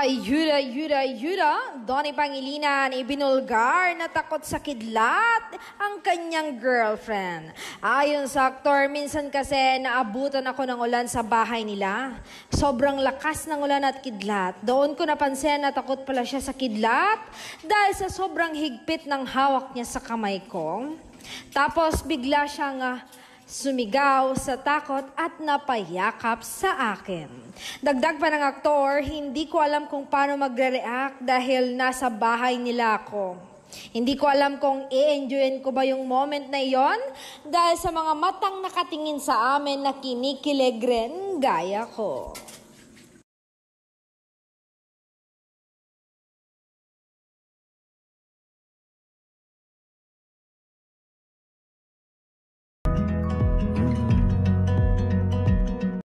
Ayuda, Donnie Pangilinan, ibinulgar na takot sa kidlat ang kanyang girlfriend. Ayon sa aktor, minsan kasi naabutan ako ng ulan sa bahay nila. Sobrang lakas ng ulan at kidlat. Doon ko napansin na takot pala siya sa kidlat dahil sa sobrang higpit ng hawak niya sa kamay ko. Tapos bigla siyang sumigaw sa takot at napayakap sa akin. Dagdag pa ng aktor, hindi ko alam kung paano magre-react dahil nasa bahay nila ako. Hindi ko alam kung i-enjoyin ko ba yung moment na iyon dahil sa mga matang nakatingin sa amin na kinikilig rin gaya ko.